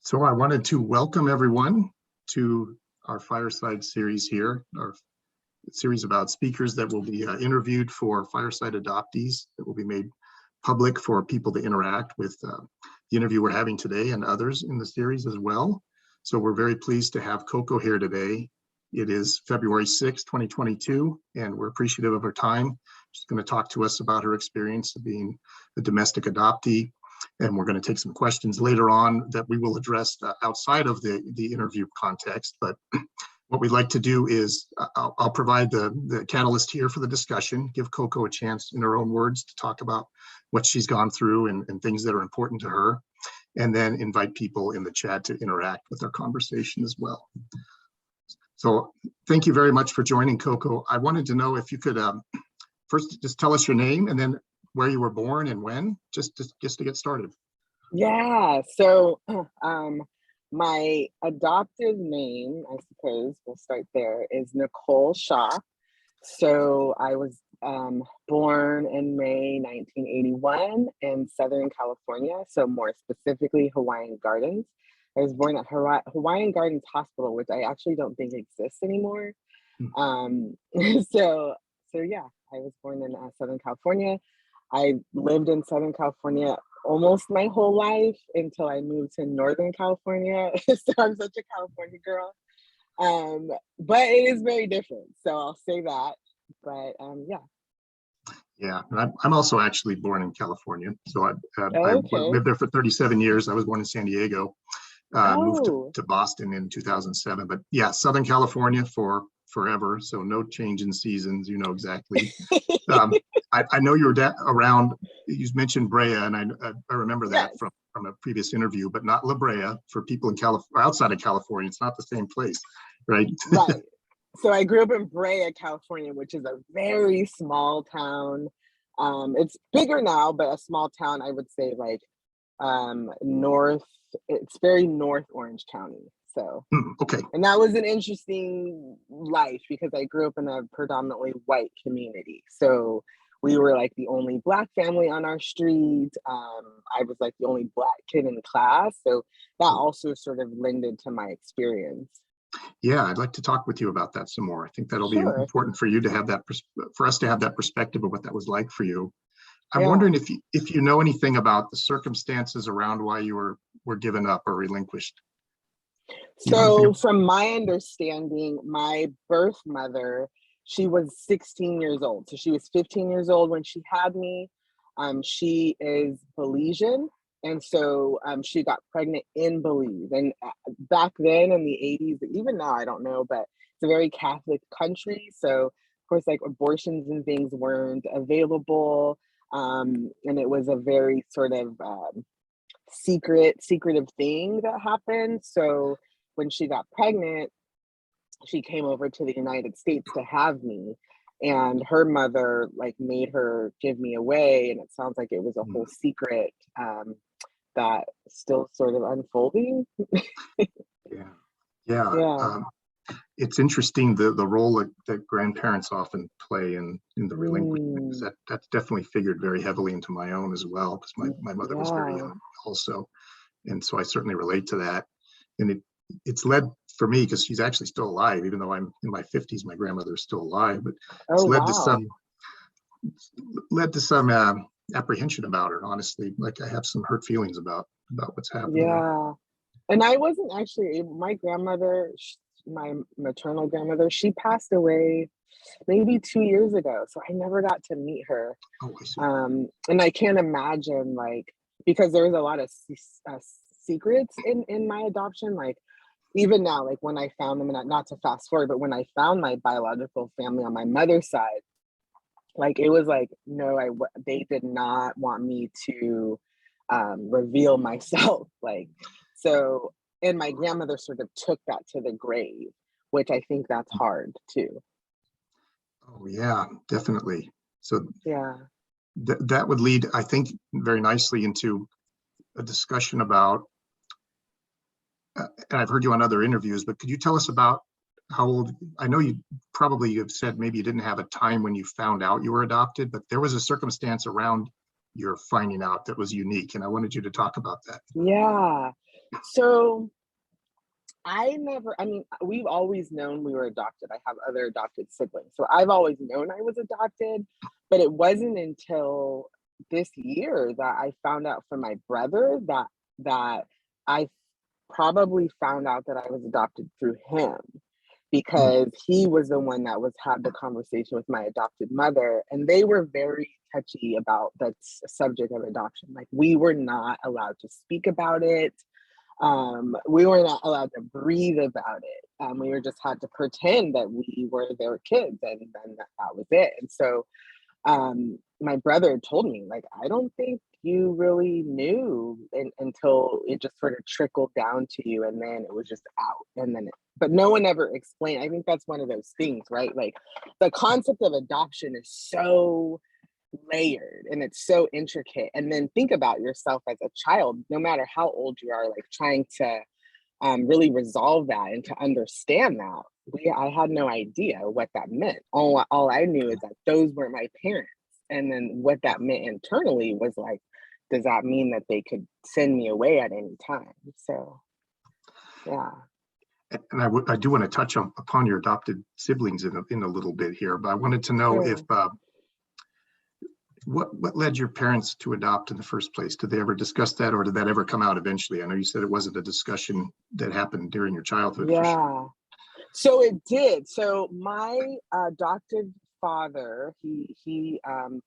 So I wanted to welcome everyone to our Fireside series here, our series about speakers that will be interviewed for Fireside adoptees that will be made public for people to interact with the interview we're having today and others in the series as well. So we're very pleased to have Koko here today. It is February 6, 2022, and we're appreciative of her time. She's going to talk to us about her experience of being a domestic adoptee. And we're going to take some questions later on that we will address outside of the interview context. But what we'd like to do is I'll provide the catalyst here for the discussion, give Koko a chance in her own words to talk about what she's gone through and things that are important to her, and then invite people in the chat to interact with our conversation as well. So thank you very much for joining, Koko. I wanted to know if you could first just tell us your name and then where you were born and when, just to get started. Yeah, so my adoptive name, I suppose we'll start there, is Nicole Shaw. So I was born in May 1981 in Southern California, so more specifically Hawaiian Gardens. I was born at Hawaiian Gardens Hospital, which I actually don't think exists anymore. So yeah, I was born in Southern California. I lived in Southern California almost my whole life until I moved to Northern California. So I'm such a California girl. But it is very different. So I'll say that. But yeah. Yeah, and I'm also actually born in California. So I lived there for 37 years. I was born in San Diego. Moved to Boston in 2007. But yeah, Southern California for forever. So no change in seasons, you know exactly. I know you were around, you mentioned Brea, and I remember that from a previous interview, but not La Brea. For people in California, outside of California, it's not the same place, right? Right. So I grew up in Brea, California, which is a very small town. It's bigger now, but a small town, I would say like it's very North Orange County. So, okay. And that was an interesting life because I grew up in a predominantly white community. So we were like the only Black family on our street. I was like the only Black kid in class. So that also sort of lended to my experience. Yeah, I'd like to talk with you about that some more. I think that'll be important for you to have that, for us to have that perspective of what that was like for you. I'm wondering if you know anything about the circumstances around why you were given up or relinquished. So from my understanding, my birth mother, she was 16 years old. So she was 15 years old when she had me. She is Belizean. And so she got pregnant in Belize. And back then in the 80s, even now, I don't know, but it's a very Catholic country. So of course, like abortions and things weren't available. And it was a very sort of secretive thing that happened. So when she got pregnant, she came over to the United States to have me, and her mother like made her give me away, and it sounds like it was a whole secret that still sort of unfolding. Yeah. It's interesting the role that grandparents often play in the relinquishment, because that's definitely figured very heavily into my own as well, because my mother was very young also, and so I certainly relate to that. And it's led for me, because she's actually still alive, even though I'm in my 50s, my grandmother is still alive, but it's led to some apprehension about her, honestly. Like I have some hurt feelings about what's happening. Yeah. And I wasn't actually able, my grandmother, my maternal grandmother, she passed away maybe 2 years ago. So I never got to meet her. Oh, I see. And I can't imagine, like, because there was a lot of secrets in my adoption. Like even now, like when I found them, and not to fast forward, but when I found my biological family on my mother's side, like it was like, no, they did not want me to reveal myself. Like, so, and my grandmother sort of took that to the grave, which I think that's hard too. Oh yeah, definitely. So yeah, that would lead, I think, very nicely into a discussion about, and I've heard you on other interviews, but could you tell us about how old, I know you probably have said maybe you didn't have a time when you found out you were adopted, but there was a circumstance around your finding out that was unique, and I wanted you to talk about that. Yeah. So I mean, we've always known we were adopted. I have other adopted siblings. So I've always known I was adopted, but it wasn't until this year that I found out from my brother that I probably found out that I was adopted through him, Mm, because he was the one that was had the conversation with my adopted mother, and they were very touchy about the subject of adoption. Like, we were not allowed to speak about it. We were not allowed to breathe about it. We were just had to pretend that we were their kids, and then that was it. And so my brother told me, like, I don't think you really knew until it just sort of trickled down to you, and then it was just out. And then but no one ever explained. I think that's one of those things, right? Like, the concept of adoption is so layered and it's so intricate. And then think about yourself as a child, no matter how old you are, like trying to really resolve that and to understand that. I had no idea what that meant. All I knew is that those were my parents. And then what that meant internally was like, does that mean that they could send me away at any time? So, yeah. And I do want to touch upon your adopted siblings in a little bit here, but I wanted to know if Sure. what led your parents to adopt in the first place? Did they ever discuss that, or did that ever come out eventually? I know you said it wasn't a discussion that happened during your childhood for sure. Yeah. So it did. So my adopted father, he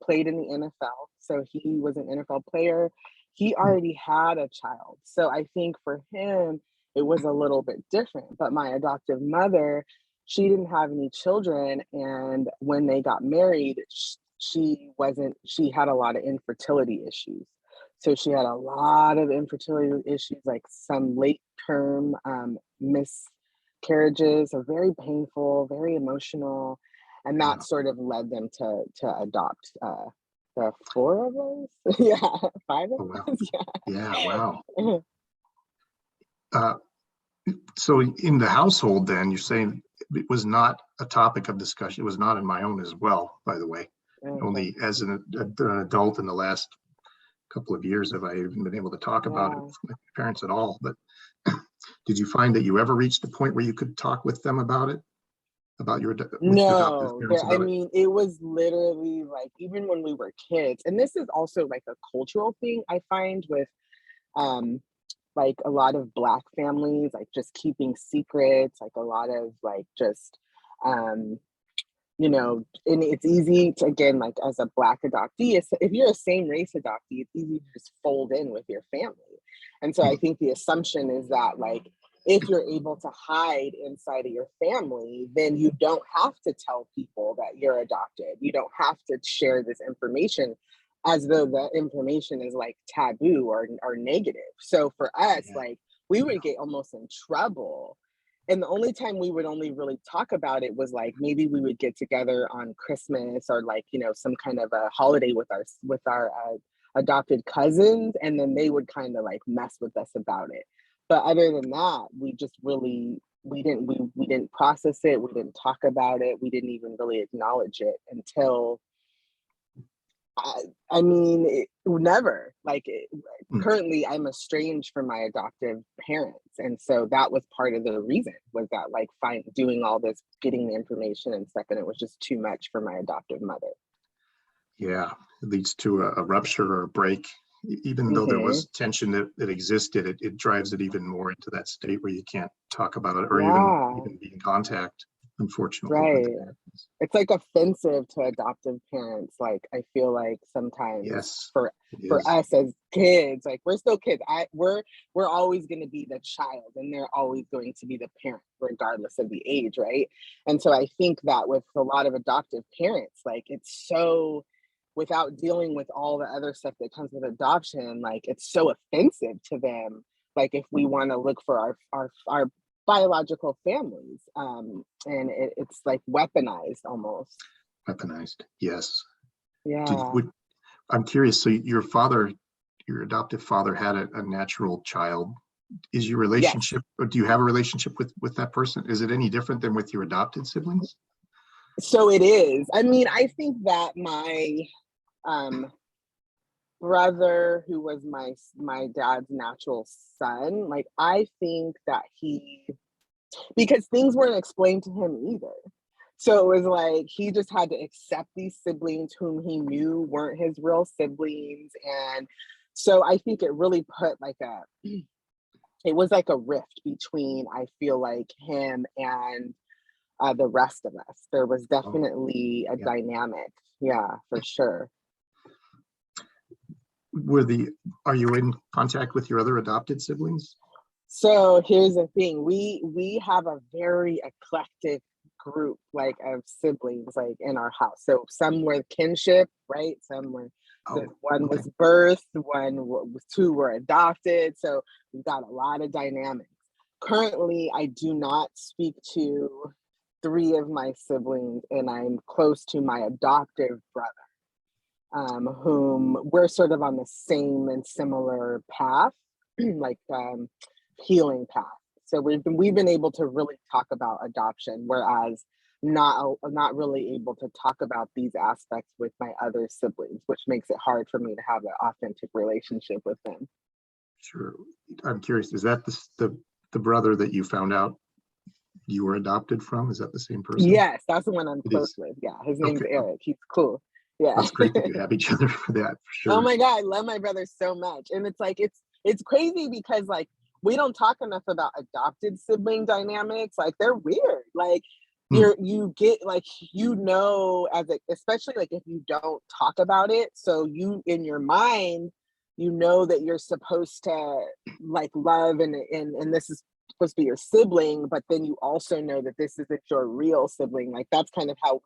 played in the NFL. So he was an NFL player. He Mm, already had a child. So I think for him, it was a little bit different. But my adoptive mother, she didn't have any children. And when they got married, she had a lot of infertility issues. So she had a lot of infertility issues, like some late term miscarriages are very painful, very emotional, and that wow. sort of led them to adopt the four of us. Yeah, five Oh, wow. of us. Yeah, wow. Yeah. Uh, so in the household, then you're saying it was not a topic of discussion. It was not in my own as well, by the way. Okay. Only as an adult in the last couple of years have I even been able to talk about it Yeah. with my parents at all. But did you find that you ever reached a point where you could talk with them about it, about with your adoptive No, parents I about it? mean, it was literally like, even when we were kids, and this is also like a cultural thing I find with um like a lot of Black families, like just keeping secrets, like a lot of like just um and it's easy to, again, like as a Black adoptee, if you're a same race adoptee, it's easy to just fold in with your family. And so I Hmm. think the assumption is that, like, if you're able to hide inside of your family, then you don't have to tell people that you're adopted. You don't have to share this information as though the information is like taboo or negative. So for us, Yeah. like, we would get almost in trouble, and the only time we would only really talk about it was like maybe we would get together on Christmas, or like, some kind of a holiday with our adopted cousins, and then they would kind of like mess with us about it. But other than that, we just really we didn't process it, we didn't talk about it, we didn't even really acknowledge it until I, I mean, never. Hmm. Currently, I'm estranged from my adoptive parents, and so that was part of the reason, was that, like, doing all this, getting the information and stuff, and it was just too much for my adoptive mother. Yeah. It leads to a rupture or a break. Even though there Hmm. was tension that existed, it drives it even more into that state where you can't talk about it or Yeah, even be in contact, unfortunately, when right. that happens. It's like offensive to adoptive parents. Like, I feel like sometimes Yes, it for is. us as kids, like, we're still kids. We're always going to be the child, and they're always going to be the parent, regardless of the age, right? And so I think that with a lot of adoptive parents, like, it's so, without dealing with all the other stuff that comes with adoption, like, it's so offensive to them. Like, if we want to look for our biological families, and it's like weaponized almost. Weaponized. Yes. Did Yeah. would I'm curious. So your adoptive father had a natural child. Is your Yes. relationship, or do you have a relationship with that person? Is it any different than with your adopted siblings? So it is. I mean, I think that my um brother, who was my dad's natural son, like I think that because things weren't explained to him either. So it was like he just had to accept these siblings whom he knew weren't his real siblings. And so I think it really put like it was like a rift between, I feel like, him and the rest of us. There was Oh, definitely a yeah. dynamic. Yeah, for sure. Are you in contact with your other adopted siblings? So here's the thing. We have a very eclectic group like of siblings like in our house. So some were kinship, right? Some were Oh, one okay. was birth, two were adopted. So we've got a lot of dynamics. Currently, I do not speak to three of my siblings, and I'm close to my adoptive brother, whom we're sort of on the same and similar path, like healing path. So we've been able to really talk about adoption, whereas not really able to talk about these aspects with my other siblings, which makes it hard for me to have an authentic relationship with them. Sure. I'm curious, is that the brother that you found out you were adopted from? Is that the same person? Yes, that's the one I'm It close is. with. Yeah, his name's Okay. Eric. He's cool. Yeah. That's great that you have each other for that, for Oh sure. my God, I love my brother so much. And it's like it's crazy because like we don't talk enough about adopted sibling dynamics. Like they're weird. Like Hmm. you get like as a, especially like if you don't talk about it, so you in your mind you know that you're supposed to like love and this is supposed to be your sibling, but then you also know that this isn't your real sibling. Like that's kind of how we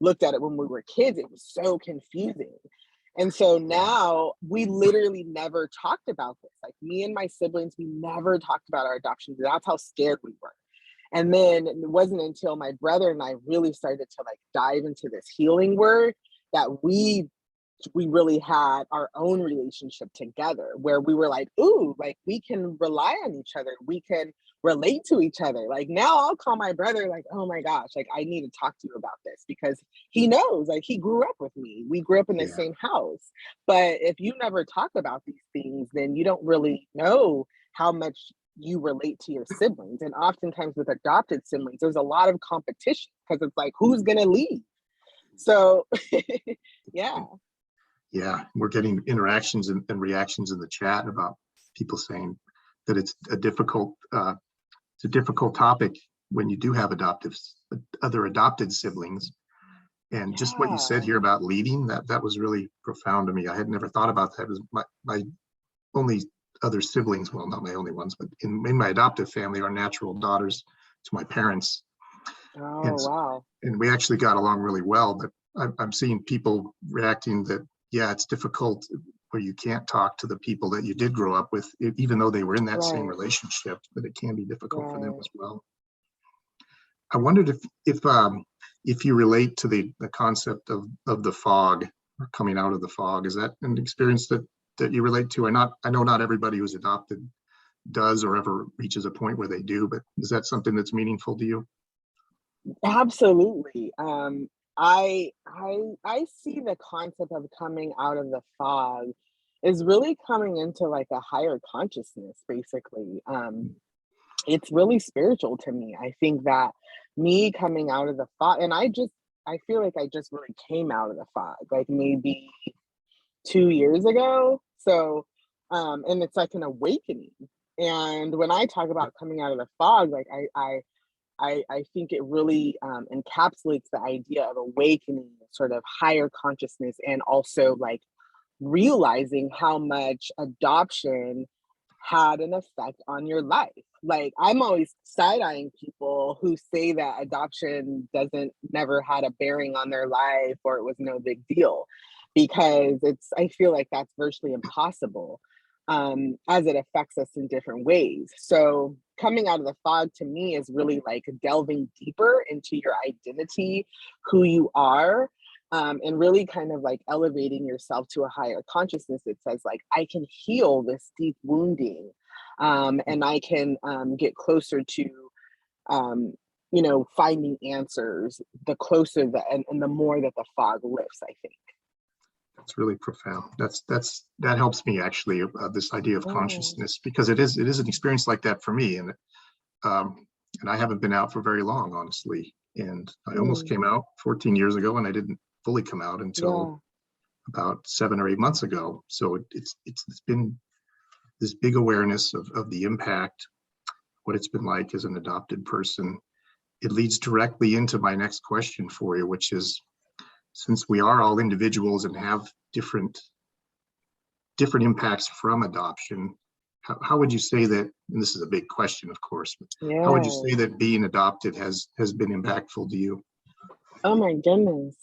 looked at it when we were kids. It was so confusing. And so Yeah. now we literally never talked about this. Like me and my siblings, we never talked about our adoption. That's how scared we were. And then it wasn't until my brother and I really started to like dive into this healing work that we really had our own relationship together where we were like, ooh, like we can rely on each other. We can relate to each other. Like now I'll call my brother, like, oh my gosh, like I need to talk to you about this because he knows, like he grew up with me. We grew up in the Yeah. same house. But if you never talk about these things, then you don't really know how much you relate to your siblings. And oftentimes with adopted siblings, there's a lot of competition because it's like, who's going to lead? So, yeah. Yeah. We're getting interactions and reactions in the chat about people saying that it's a difficult topic when you do have other adopted siblings. And just what you said Yeah. here about leading, that was really profound to me. I had never thought about that. It was my only other siblings, well, not my only ones, but in my adoptive family are natural daughters to my parents. And Oh, wow. and we actually got along really well, but I'm seeing people reacting that, yeah, it's difficult where you can't talk to the people that you did grow up with, even though they were in that same Right, relationship, but it can be difficult for them right. as well. I wondered if you relate to the concept of the fog or coming out of the fog. Is that an experience that you relate to? I know not everybody who's adopted does or ever reaches a point where they do, but is that something that's meaningful to you? Absolutely. I see the concept of coming out of the fog is really coming into like a higher consciousness, basically. It's really spiritual to me. I think that me coming out of the fog, and I feel like I just really came out of the fog, like maybe 2 years ago. So, and it's like an awakening. And when I talk about coming out of the fog, like I think it really encapsulates the idea of awakening, sort of higher consciousness, and also like realizing how much adoption had an effect on your life. Like I'm always side-eyeing people who say that adoption doesn't never had a bearing on their life or it was no big deal because I feel like that's virtually impossible as it affects us in different ways. So coming out of the fog to me is really like delving deeper into your identity, who you are, and really kind of like elevating yourself to a higher consciousness that says like I can heal this deep wounding, and I can get closer to um, finding answers the closer and the more that the fog lifts, I think. It's really profound. That helps me actually, this idea of Oh, consciousness, because it is an experience like that for me. And I haven't been out for very long, honestly. And I almost mm, came out 14 years ago, and I didn't fully come out until yeah. about 7 or 8 months ago. So it's been this big awareness of the impact, what it's been like as an adopted person. It leads directly into my next question for you, which is, since we are all individuals and have different impacts from adoption, how would you say that, and this is a big question, of course, but how would you say Yes. that being adopted has been impactful to you? Oh my goodness.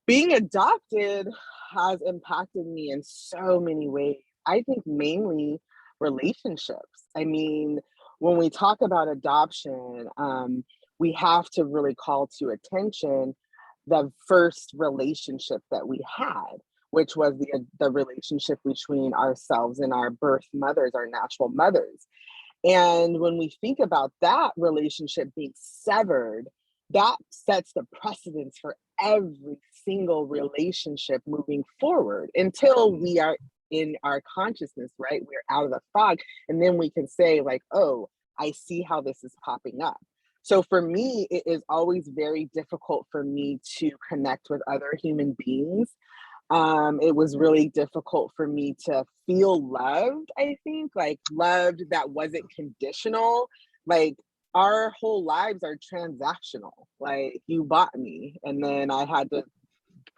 Being adopted has impacted me in so many ways. I think mainly relationships. I mean, when we talk about adoption, we have to really call to attention the first relationship that we had, which was the relationship between ourselves and our birth mothers, our natural mothers. And when we think about that relationship being severed, that sets the precedence for every single relationship moving forward until we are in our consciousness, right? We're out of the fog. And then we can say, like, oh, I see how this is popping up. So for me, it is always very difficult for me to connect with other human beings. It was really difficult for me to feel loved, I think, like loved that wasn't conditional. Like our whole lives are transactional. Like you bought me and then I had to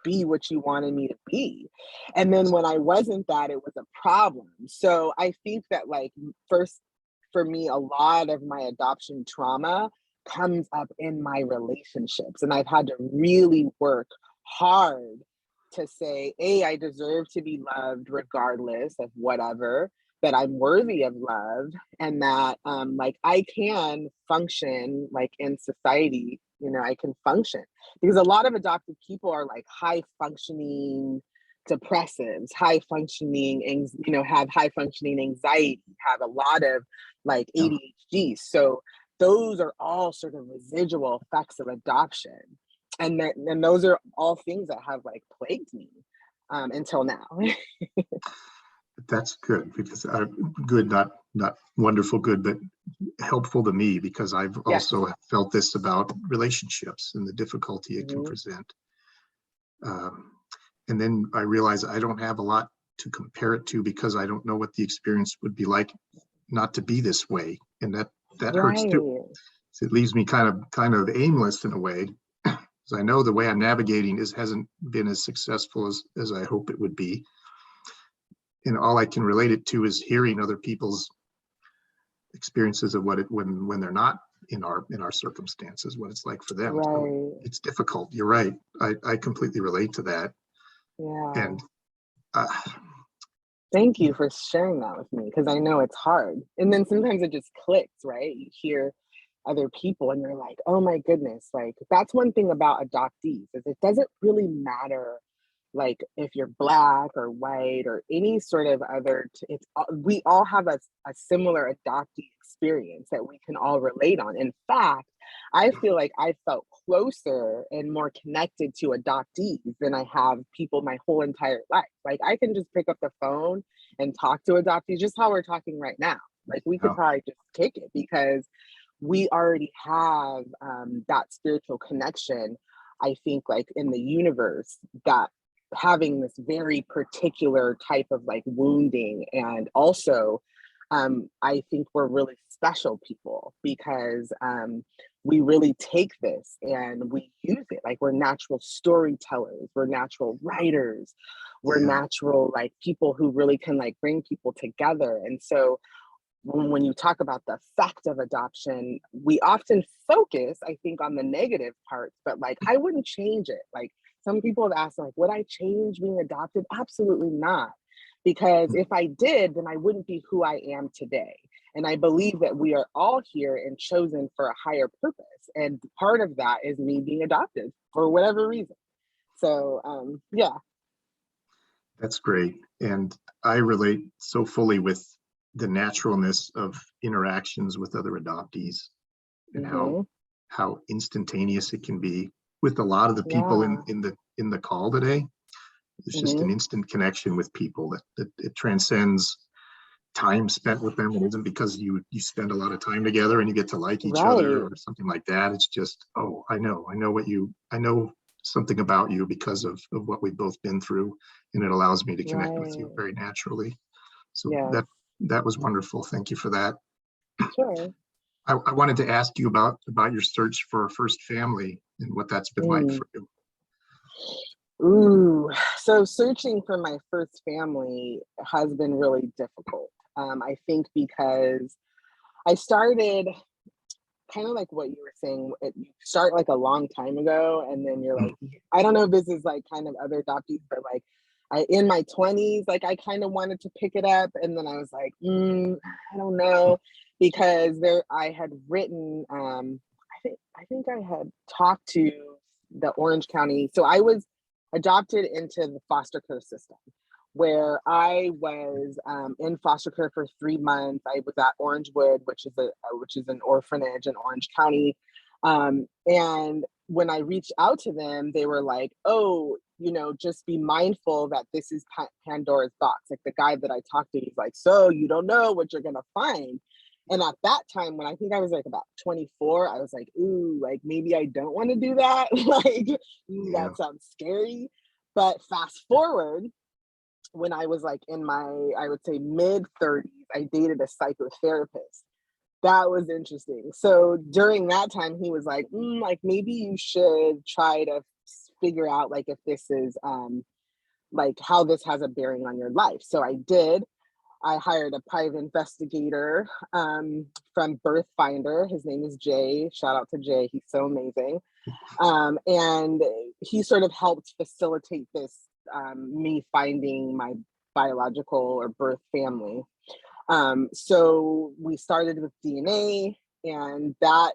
be what you wanted me to be. And then when I wasn't that, it was a problem. So I think that like first for me, a lot of my adoption trauma comes up in my relationships. And I've had to really work hard to say, A, I deserve to be loved regardless of whatever, that I'm worthy of love, and that like I can function like in society, you know, I can function. Because a lot of adopted people are like high functioning depressives, high functioning, you know, have high functioning anxiety, have a lot of like Yeah, ADHD. So those are all sort of residual effects of adoption. And those are all things that have like plagued me until now. that's good, because good, not wonderful good, but helpful to me, because I've Yes. also felt this about relationships and the difficulty it can Hmm. present. Um, and then I realize I don't have a lot to compare it to, because I don't know what the experience would be like not to be this way, and that hurts too. Right. So it leaves me kind of aimless in a way, because I know the way I'm navigating hasn't been as successful as I hope it would be, and all I can relate it to is hearing other people's experiences of when they're not in our circumstances, what it's like for them. So Right. it's difficult. You're right. I completely relate to that. Yeah. And uh, Thank you for sharing that with me because I know it's hard. And then sometimes it just clicks, right? You hear other people and you're like, oh my goodness. Like that's one thing about adoptees is it doesn't really matter like if you're black or white or any sort of other we all have a similar adoptee experience that we can all relate on. In fact, I feel like I felt closer and more connected to adoptees than I have people my whole entire life. Like I can just pick up the phone and talk to adoptees just how we're talking right now. Like we could oh, probably just kick it because we already have that spiritual connection. I think like in the universe that having this very particular type of like wounding and also I think we're really special people because we really take this and we use it like we're natural storytellers, we're natural writers, we're yeah, natural like people who really can like bring people together. And so when you talk about the effect of adoption, we often focus, I think, on the negative parts, but like I wouldn't change it. Like some people have asked, like, would I change being adopted? Absolutely not. Because if I did, then I wouldn't be who I am today. And I believe that we are all here and chosen for a higher purpose. And part of that is me being adopted for whatever reason. So yeah. that's great. And I relate so fully with the naturalness of interactions with other adoptees, and Hmm. how instantaneous it can be with a lot of the people Yeah. in the call today. It's just an instant connection with people that it transcends time spent with them. It isn't because you spend a lot of time together and you get to like each other or something like that. It's just, oh, I know something about you because of what we've both been through, and it allows me to connect with you very naturally. So that was wonderful. Thank you for that. Sure. I wanted to ask you about your search for a first family and what that's been like for you. Ooh, so searching for my first family has been really difficult. I think because I started kind of like what you were saying, you start like a long time ago, and then you're like, I don't know if this is like kind of other adoptees, but like in my 20s, like I kind of wanted to pick it up, and then I was like, I don't know, because I had written, I think I had talked to the Orange County, so I was adopted into the foster care system, where I was in foster care for 3 months. I was at Orangewood, which is an orphanage in Orange County. And when I reached out to them, they were like, "Oh, just be mindful that this is Pandora's box." Like the guy that I talked to, he's like, "So you don't know what you're gonna find." And at that time, when I think I was like about 24, I was like, "Ooh, like maybe I don't want to do that." Like, that sounds scary. But fast forward, when I was like in my, I would say mid 30s, I dated a psychotherapist. That was interesting. So during that time, he was like, like maybe you should try to figure out like if this is like how this has a bearing on your life. So I did. I hired a private investigator from Birth Finder. His name is Jay. Shout out to Jay. He's so amazing. And he sort of helped facilitate this, me finding my biological or birth family. So we started with DNA, and that,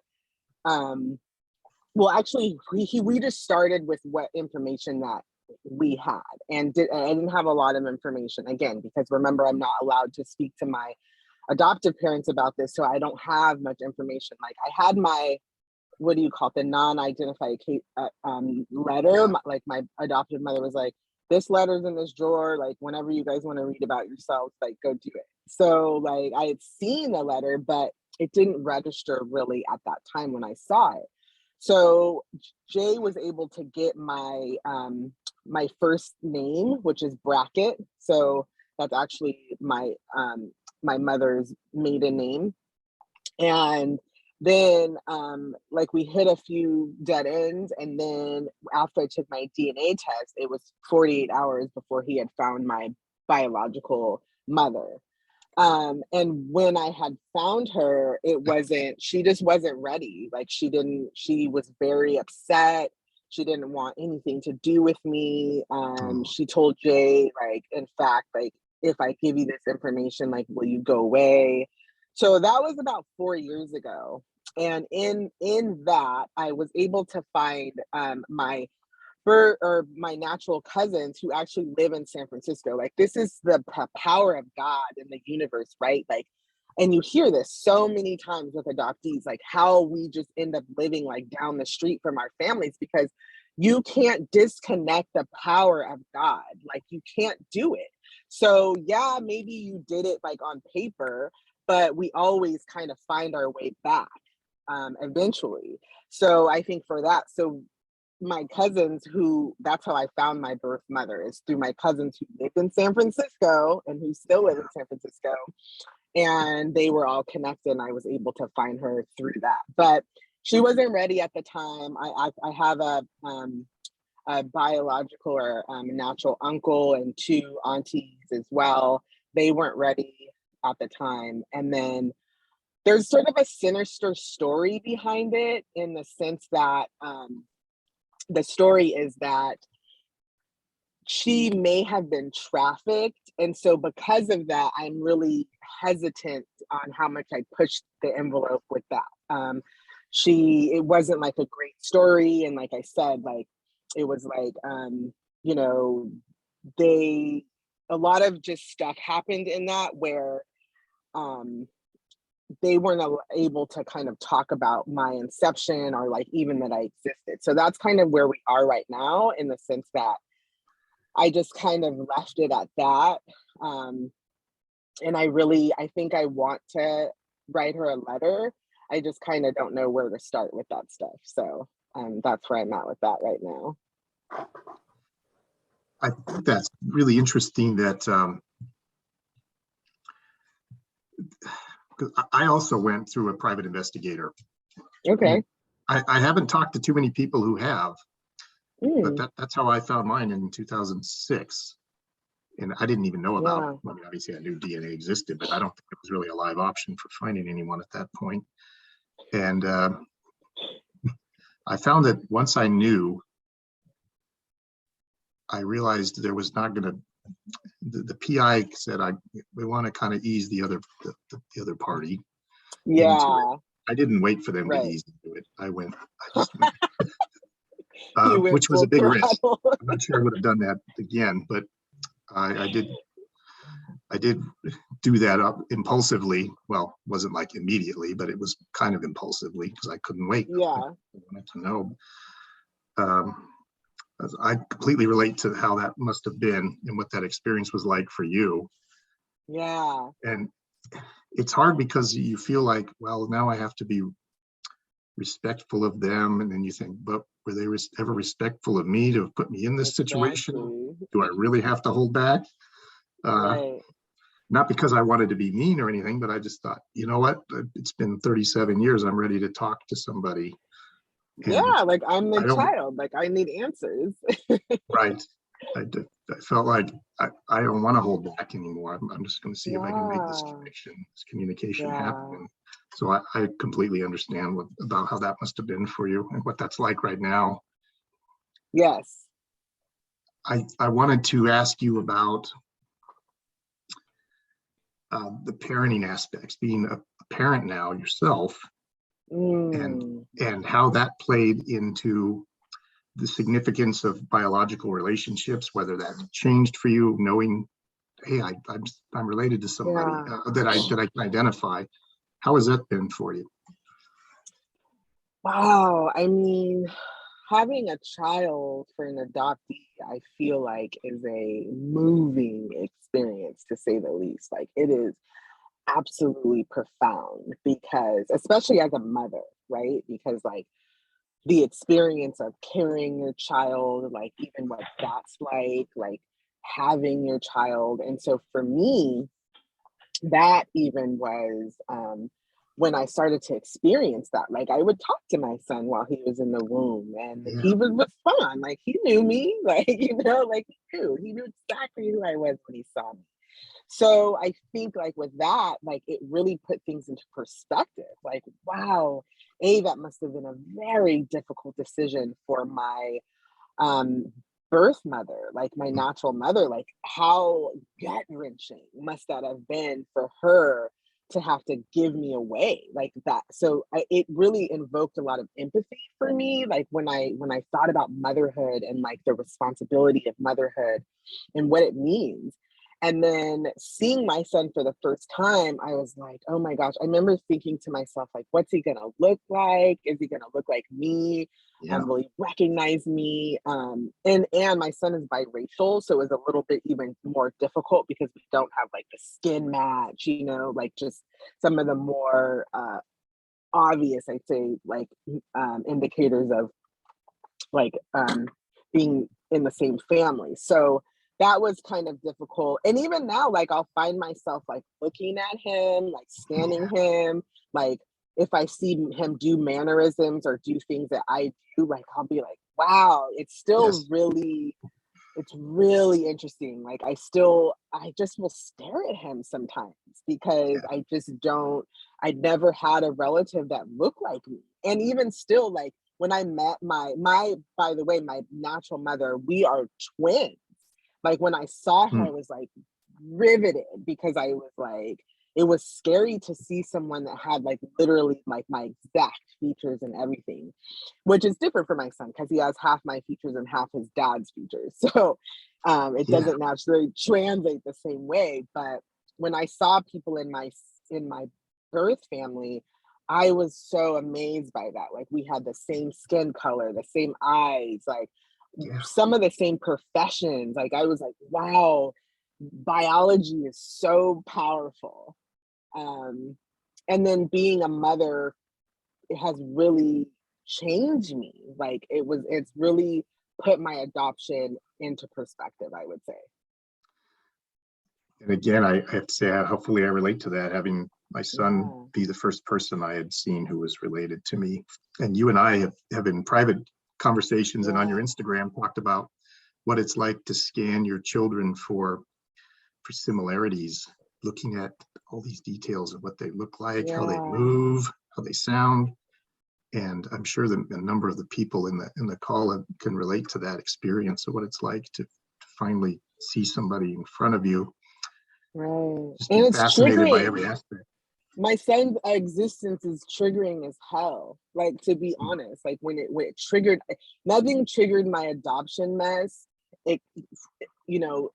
well, actually, we just started with what information that we had, and I didn't have a lot of information, again, because remember, I'm not allowed to speak to my adoptive parents about this, so I don't have much information. Like I had my, what do you call it, the non-identified letter. Like my adoptive mother was like, "This letter's in this drawer, like whenever you guys want to read about yourselves, like go do it." So like I had seen the letter, but it didn't register really at that time when I saw it. So Jay was able to get my my first name, which is Brackett. So that's actually my my mother's maiden name. And then like we hit a few dead ends, and then after I took my DNA test, it was 48 hours before he had found my biological mother. And when I had found her, she just wasn't ready. Like she was very upset. She didn't want anything to do with me. She told Jay, like, in fact, like, if I give you this information, like, will you go away? So that was about 4 years ago. And in that, I was able to find my natural cousins who actually live in San Francisco. Like, this is the power of God in the universe, right? Like, and you hear this so many times with adoptees, like how we just end up living like down the street from our families, because you can't disconnect the power of God. Like, you can't do it. So yeah, maybe you did it like on paper, but we always kind of find our way back eventually. So I think for that, so my cousins, who, that's how I found my birth mother, is through my cousins who lived in San Francisco and who still live in San Francisco. And they were all connected, and I was able to find her through that. But she wasn't ready at the time. I have a biological or natural uncle and 2 aunties as well. They weren't ready at the time. And then there's sort of a sinister story behind it, in the sense that the story is that she may have been trafficked. And so because of that, I'm really hesitant on how much I pushed the envelope with that. It wasn't like a great story. And like I said, like, it was like, you know, a lot of just stuff happened in that, where they weren't able to kind of talk about my inception, or like even that I existed. So that's kind of where we are right now, in the sense that I just kind of left it at that. And I think I want to write her a letter. I just kind of don't know where to start with that stuff. So that's where I'm at with that right now. I think that's really interesting that 'cause I also went through a private investigator. Okay. I haven't talked to too many people who have, but Mm, that's how I found mine in 2006. And I didn't even know about, yeah. I mean, obviously I knew DNA existed, but I don't think it was really a live option for finding anyone at that point. And I found that once I knew, I realized there was not going to, the PI said, we want to kind of ease the other party into it. Yeah. I didn't wait for them to Right. ease into it. I just went, You went which was a full big risk. throttle. I'm not sure I would have done that again, but I did do that up impulsively. Well, wasn't like immediately, but it was kind of impulsively because I couldn't wait. I Yeah. wanted to know. Um, I completely relate to how that must have been and what that experience was like for you. Yeah. And it's hard because you feel like, well, now I have to be respectful of them. And then you think, but were they ever respectful of me to have put me in this situation? Exactly. Do I really have to hold back? Right. Not because I wanted to be mean or anything, but I just thought, you know what? It's been 37 years. I'm ready to talk to somebody. And Yeah. Like I'm the I don't, child. Like I need answers. right. I felt like I don't want to hold back anymore. I'm just going to see if I can make this Yeah. connection, this communication happen. Yeah. And so I completely understand about how that must have been for you and what that's like right now. Yes. I wanted to ask you about the parenting aspects, being a parent now yourself, and Mm. how that played into the significance of biological relationships, whether that changed for you, knowing, hey, I'm related to somebody Yeah. that I can identify. How has that been for you? Wow. I mean, having a child for an adoptee, I feel like is a moving experience to say the least. Like it is absolutely profound because, especially as a mother, right? Because like the experience of carrying your child, like even what that's like having your child. And so for me, that even was when I started to experience that. Like I would talk to my son while he was in the womb, and Yeah, he would respond. Like he knew me, like like he knew exactly who I was when he saw me. So I think like with that, like it really put things into perspective. Like, wow, that must have been a very difficult decision for my um birth mother, like my natural mother. Like how gut wrenching must that have been for her to have to give me away like that. So it really invoked a lot of empathy for me, like when I thought about motherhood and like the responsibility of motherhood and what it means. And then seeing my son for the first time, I was like, oh my gosh. I remember thinking to myself, like, what's he gonna look like? Is he gonna look like me? yeah, Will he recognize me? And my son is biracial, so it was a little bit even more difficult because we don't have like the skin match, like just some of the more obvious, I'd say, like indicators of like being in the same family. So that was kind of difficult. And even now, like I'll find myself like looking at him, like scanning him, like if I see him do mannerisms or do things that I do, like I'll be like, wow, yes, it's really interesting. Like I just will stare at him sometimes because yeah, I never had a relative that looked like me. And even still, like when I met by the way, my natural mother, we are twins. Like when I saw her, I mm, was like riveted because I was like, it was scary to see someone that had like literally like my exact features and everything, which is different for my son because he has half my features and half his dad's features. So it yeah, doesn't naturally translate the same way. But when I saw people in my birth family, I was so amazed by that. Like we had the same skin color, the same eyes, like Yeah. some of the same professions. Like I was like, wow, biology is so powerful. And then being a mother, it has really changed me. Like it's really put my adoption into perspective, I would say. And again, I have to say, hopefully I relate to that, having my son Yeah. be the first person I had seen who was related to me. And you and I have in private conversations and on your Yeah. Instagram talked about what it's like to scan your children for similarities, looking at all these details of what they look like, how they Yeah. move, how they sound. And I'm sure that a number of the people in the call can relate to that experience of what it's like to finally see somebody in front of you, Right. just be And it's fascinated by every triggering. aspect. My son's existence is triggering as hell. Like, to be honest, like when it triggered, nothing triggered my adoption mess. It,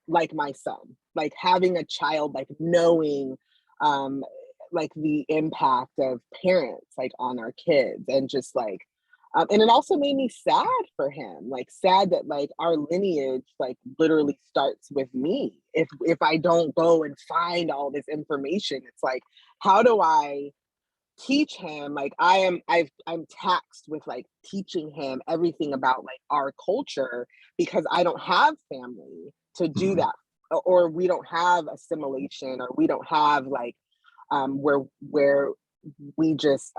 like my son, like having a child, like knowing, um, like the impact of parents, like on our kids, and just like, and it also made me sad for him, like sad that like our lineage like literally starts with me. If I don't go and find all this information, it's like, how do I teach him? Like I'm taxed with like teaching him everything about like our culture, because I don't have family to do Mhm. that, or we don't have assimilation, or we don't have like where we just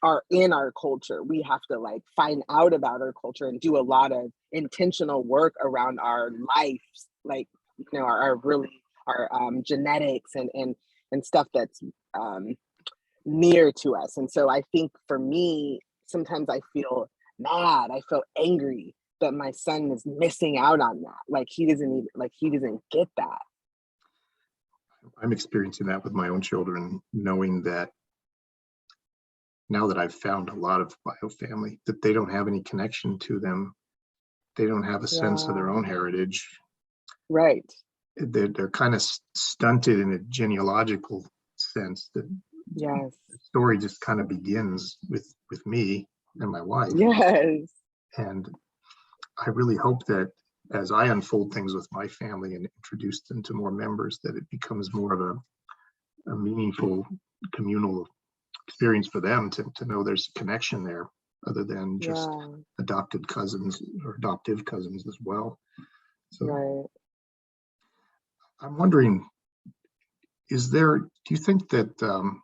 are in our culture. We have to like find out about our culture and do a lot of intentional work around our lives, like our really our genetics and stuff that's um near to us. And so I think for me, sometimes I feel mad, I feel angry that my son is missing out on that. Like he doesn't get that. I'm experiencing that with my own children, knowing that now that I've found a lot of bio family, that they don't have any connection to them. They don't have a sense of their Yeah. own heritage. Right. They're kind of stunted in a genealogical sense. That Yes. the story just kind of begins with me and my wife. Yes. And I really hope that as I unfold things with my family and introduce them to more members, that it becomes more of a meaningful communal experience for them to know there's a connection there other than just Yeah. adopted cousins or adoptive cousins as well. So Right. I'm wondering, do you think that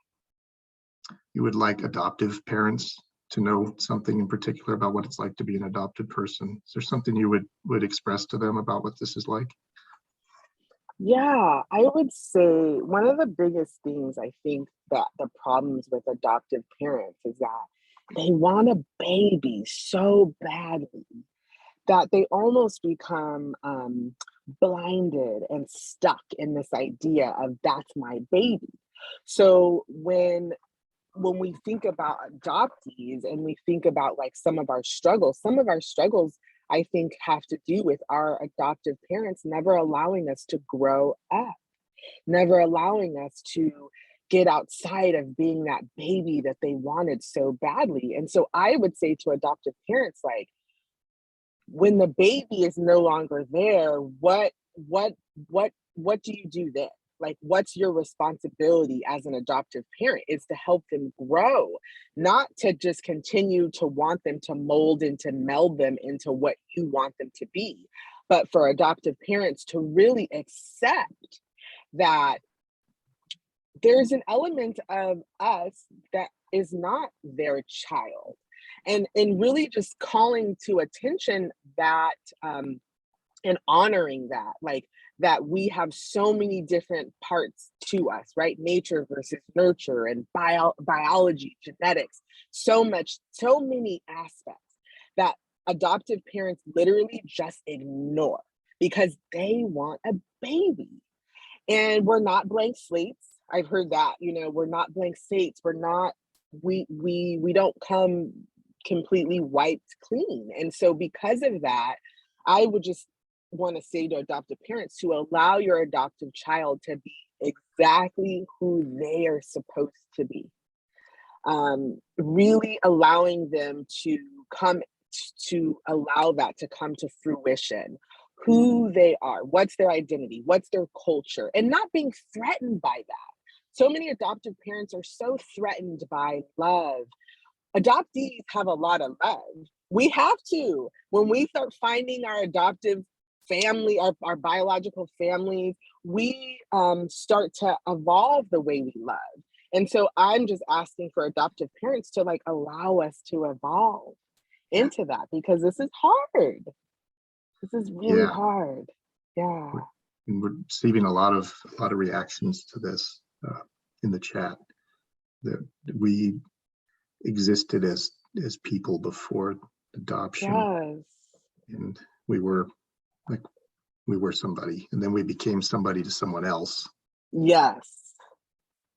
you would like adoptive parents to know something in particular about what it's like to be an adopted person? Is there something you would express to them about what this is like? Yeah, I would say one of the biggest things, I think, that the problems with adoptive parents is that they want a baby so badly that they almost become blinded and stuck in this idea of that's my baby. So when we think about adoptees and we think about like some of our struggles, I think, have to do with our adoptive parents never allowing us to grow up, never allowing us to get outside of being that baby that they wanted so badly. And so I would say to adoptive parents, like, when the baby is no longer there, what do you do then? Like, what's your responsibility as an adoptive parent is to help them grow, not to just continue to want them to mold and to meld them into what you want them to be, but for adoptive parents to really accept that there's an element of us that is not their child, and really just calling to attention that, and honoring that, like, that we have so many different parts to us, right? Nature versus nurture, and biology, genetics, so many aspects that adoptive parents literally just ignore because they want a baby. And we're not blank slates. I've heard that, we're not blank slates. We're not, we don't come completely wiped clean. And so because of that, I would just want to say to adoptive parents to allow your adoptive child to be exactly who they are supposed to be. Really allowing them to come to allow that to come to fruition, who they are, what's their identity, what's their culture, and not being threatened by that. So many adoptive parents are so threatened by love. Adoptees have a lot of love. We have to. When we start finding our adoptive family, our biological families, we start to evolve the way we love. And so I'm just asking for adoptive parents to like allow us to evolve into that, because this is hard. This is really Yeah, hard. Yeah. and we're receiving a lot of reactions to this in the chat, that we existed as people before adoption, Yes. and we were somebody, and then we became somebody to someone else. Yes.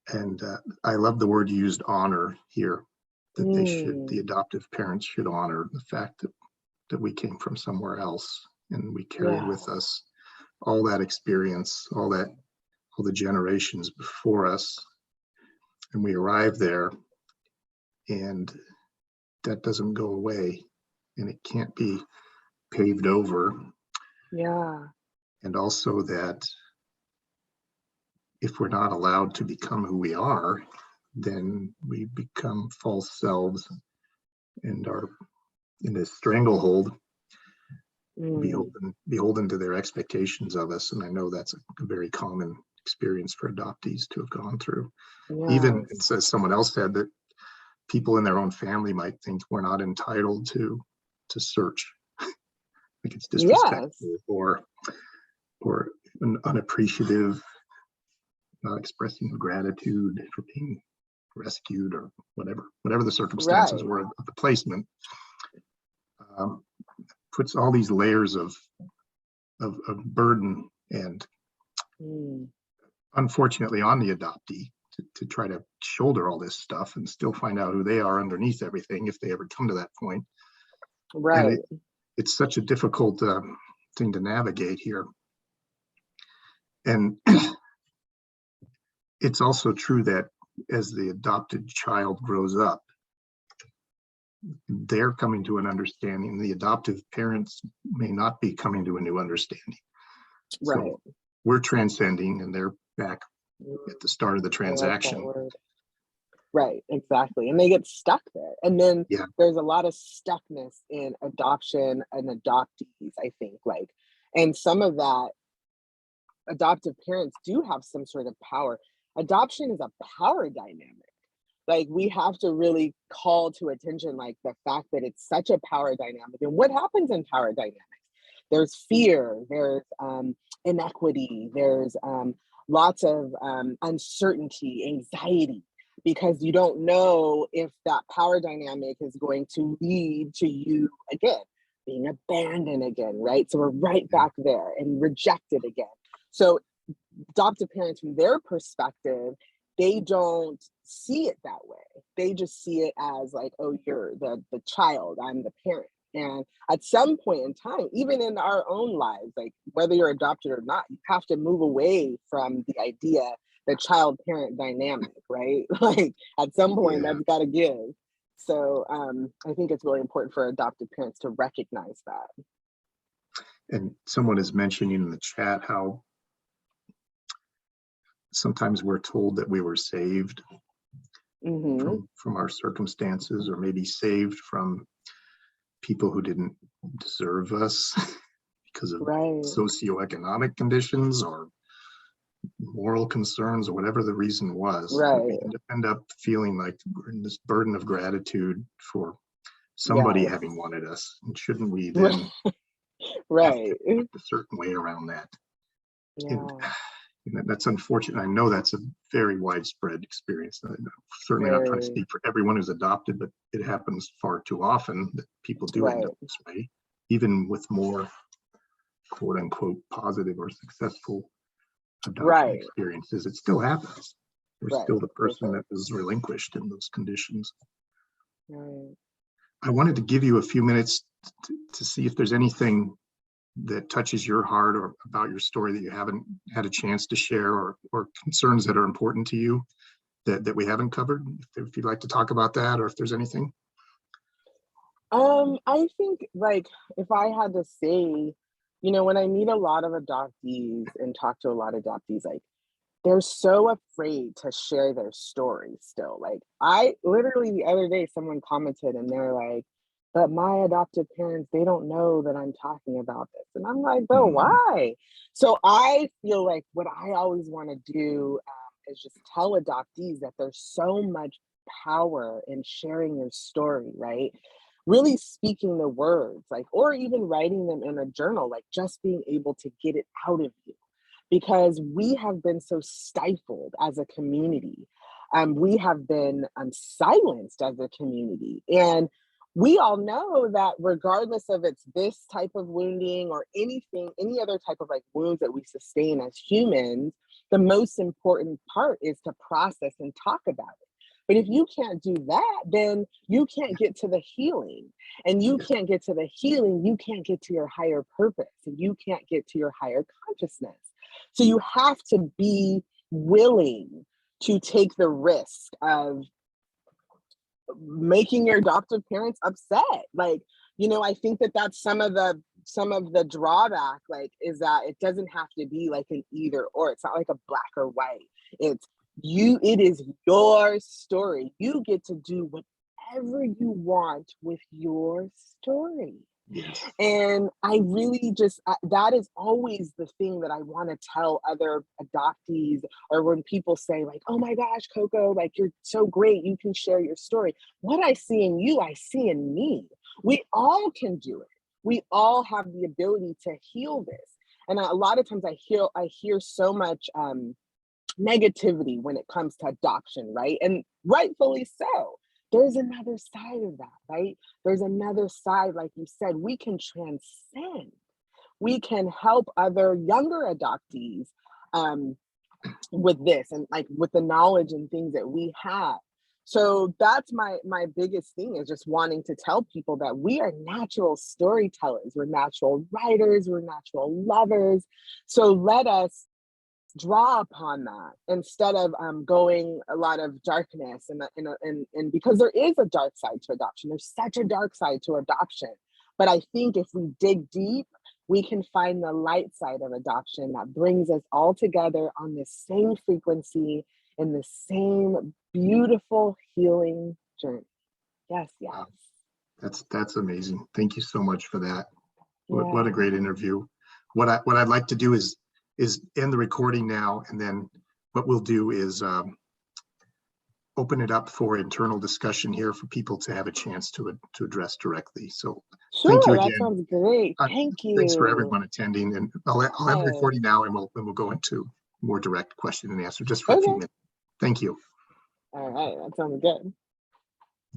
And I love the word you used, honor, here, that the adoptive parents should honor the fact that we came from somewhere else, and we carried with us all that experience, all the generations before us, and we arrived there, and that doesn't go away, and it can't be paved over. Yeah. And also that if we're not allowed to become who we are, then we become false selves and are in this stranglehold, beholden to their expectations of us. And I know that's a very common experience for adoptees to have gone through. Yes. Even, it says, someone else said that people in their own family might think we're not entitled to search. Like it's disrespectful, or unappreciative, not expressing gratitude for being rescued, or whatever the circumstances were of the placement. Puts all these layers of burden and unfortunately on the adoptee to try to shoulder all this stuff and still find out who they are underneath everything, if they ever come to that point. Right. And it's such a difficult thing to navigate here. And it's also true that as the adopted child grows up, they're coming to an understanding. The adoptive parents may not be coming to a new understanding. Right. So we're transcending, and they're back at the start of the transaction. Right, exactly. And they get stuck there. And then Yeah. there's a lot of stuckness in adoption and adoptees, I think. Like, and some of that, adoptive parents do have some sort of power. Adoption is a power dynamic. Like, we have to really call to attention like the fact that it's such a power dynamic. And what happens in power dynamics? There's fear, there's inequity, there's lots of uncertainty, anxiety, because you don't know if that power dynamic is going to lead to you again being abandoned again, right? So we're right back there and rejected again. So adoptive parents, from their perspective, they don't see it that way. They just see it as like, oh, you're the child, I'm the parent. And at some point in time, even in our own lives, like whether you're adopted or not, you have to move away from the idea, the child parent dynamic, right? Like at some point that's got to give. So I think it's really important for adoptive parents to recognize that. And someone is mentioning in the chat how sometimes we're told that we were saved from our circumstances, or maybe saved from people who didn't deserve us because of socioeconomic conditions or moral concerns, or whatever the reason was. We end up feeling like we're in this burden of gratitude for somebody having wanted us. And shouldn't we then have to act a certain way around that? And that's unfortunate. I know that's a very widespread experience. I'm certainly not trying to speak for everyone who's adopted, but it happens far too often that people do end up this way, even with more quote unquote positive or successful adoption experiences. It still happens. We're still the person that was relinquished in those conditions. I wanted to give you a few minutes to see if there's anything that touches your heart or about your story that you haven't had a chance to share, or concerns that are important to you that we haven't covered. If you'd like to talk about that, or if there's anything. I think like if I had to say, when I meet a lot of adoptees and talk to a lot of adoptees, like they're so afraid to share their story still. Like I literally the other day someone commented and they're like, but my adoptive parents, they don't know that I'm talking about this. And I'm like, but Mhm. why? So I feel like what I always want to do is just tell adoptees that there's so much power in sharing your story, right? Really speaking the words, like, or even writing them in a journal, like just being able to get it out of you because we have been so stifled as a community. We have been silenced as a community. And we all know that regardless of it's this type of wounding or anything, any other type of like wounds that we sustain as humans, the most important part is to process and talk about it. But if you can't do that, then you can't get to the healing. And you Yes. can't get to the healing, you can't get to your higher purpose and you can't get to your higher consciousness. So you have to be willing to take the risk of making your adoptive parents upset. Like, I think that that's some of the drawback, like, is that it doesn't have to be like an either or. It's not like a black or white. It's it is your story. You get to do whatever you want with your story. Yes. And I really just, that is always the thing that I want to tell other adoptees, or when people say, like, oh my gosh, Koko, like, you're so great. You can share your story. What I see in you, I see in me. We all can do it. We all have the ability to heal this. And a lot of times I hear so much negativity when it comes to adoption, right? And rightfully so. There's another side of that, right? There's another side, like you said, we can transcend. We can help other younger adoptees um, with this and like with the knowledge and things that we have. So that's my biggest thing, is just wanting to tell people that we are natural storytellers, we're natural writers, we're natural lovers. So let us draw upon that instead of going a lot of darkness and because there is a dark side to adoption. There's such a dark side to adoption. But I think if we dig deep, we can find the light side of adoption that brings us all together on the same frequency in the same beautiful healing journey. Yes, yes. Wow. That's amazing. Thank you so much for that. What a Yeah. great interview. What I'd like to do is end the recording now, and then what we'll do is open it up for internal discussion here for people to have a chance to address directly. So thank you Sure, that again. sounds great. Uh, Thank Thanks for you. everyone attending, and I'll have the Yes. recording now, and we'll go into more direct question and answer just for a few Okay. minutes. Thank you. All right, that sounds good.